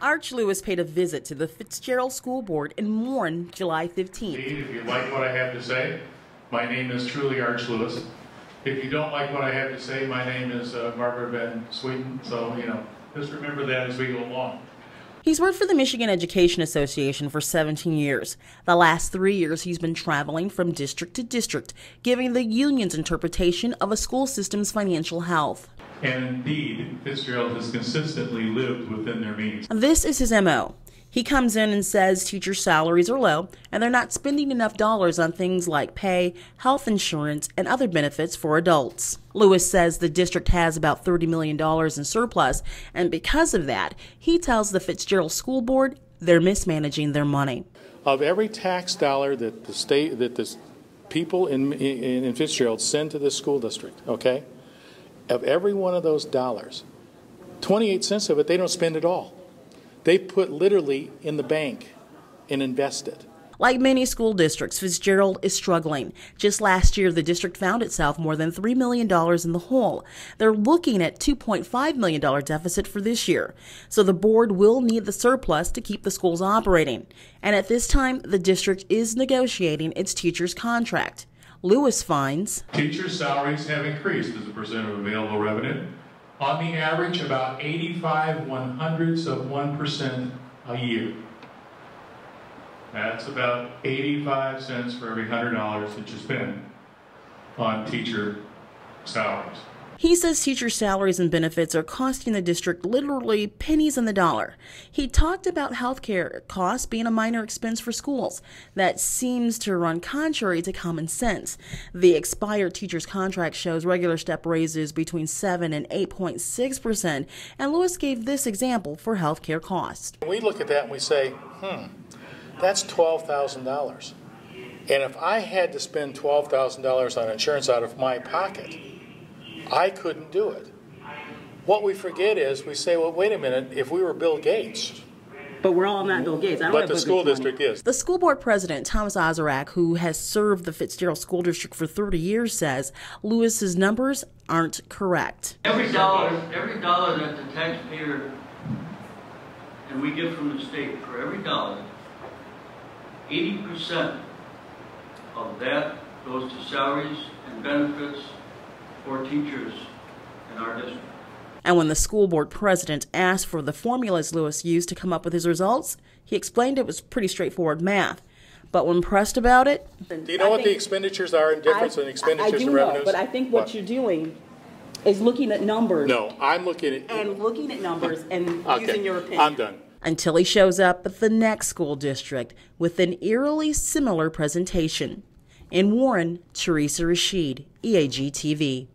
Arch Lewis paid a visit to the Fitzgerald School Board in Warren, July 15th. If you like what I have to say, my name is truly Arch Lewis. If you don't like what I have to say, my name is Margaret Van Sweden. So, just remember that as we go along. He's worked for the Michigan Education Association for 17 years. The last 3 years, he's been traveling from district to district, giving the union's interpretation of a school system's financial health. And indeed, Fitzgerald has consistently lived within their means. This is his MO. He comes in and says teacher salaries are low and they're not spending enough dollars on things like pay, health insurance, and other benefits for adults. Lewis says the district has about $30 million in surplus, and because of that, he tells the Fitzgerald School Board they're mismanaging their money. Of every tax dollar that the people in Fitzgerald send to the school district, okay, of every one of those dollars, 28 cents of it they don't spend at all. They put literally in the bank and invest it. Like many school districts, Fitzgerald is struggling. Just last year, the district found itself more than $3 million in the hole. They're looking at $2.5 million deficit for this year. So the board will need the surplus to keep the schools operating. And at this time, the district is negotiating its teachers' contract. Lewis finds teachers' salaries have increased as a percent of available revenue. On the average, about 85/100% a year. That's about 85 cents for every $100 that you spend on teacher salaries. He says teacher salaries and benefits are costing the district literally pennies on the dollar. He talked about health care costs being a minor expense for schools. That seems to run contrary to common sense. The expired teacher's contract shows regular step raises between 7 and 8.6%, and Lewis gave this example for health care costs. We look at that and we say, that's $12,000. And if I had to spend $12,000 on insurance out of my pocket, I couldn't do it. What we forget is we say, well, wait a minute, if we were Bill Gates. But we're all not Bill Gates. But the school district is. The school board president, Thomas Ozarak, who has served the Fitzgerald School District for 30 years, says Lewis's numbers aren't correct. Every dollar that the taxpayer, and we get from the state, for every dollar, 80% of that goes to salaries and benefits for teachers in our district. And when the school board president asked for the formulas Lewis used to come up with his results, he explained it was pretty straightforward math. But when pressed about it... Do you know what the expenditures are in difference in expenditures and revenues? I do know, but I think what you're doing is looking at numbers. No, I'm looking at... And looking at numbers and using your opinion. I'm done. Until he shows up at the next school district with an eerily similar presentation. In Warren, Teresa Rashid, EAG TV.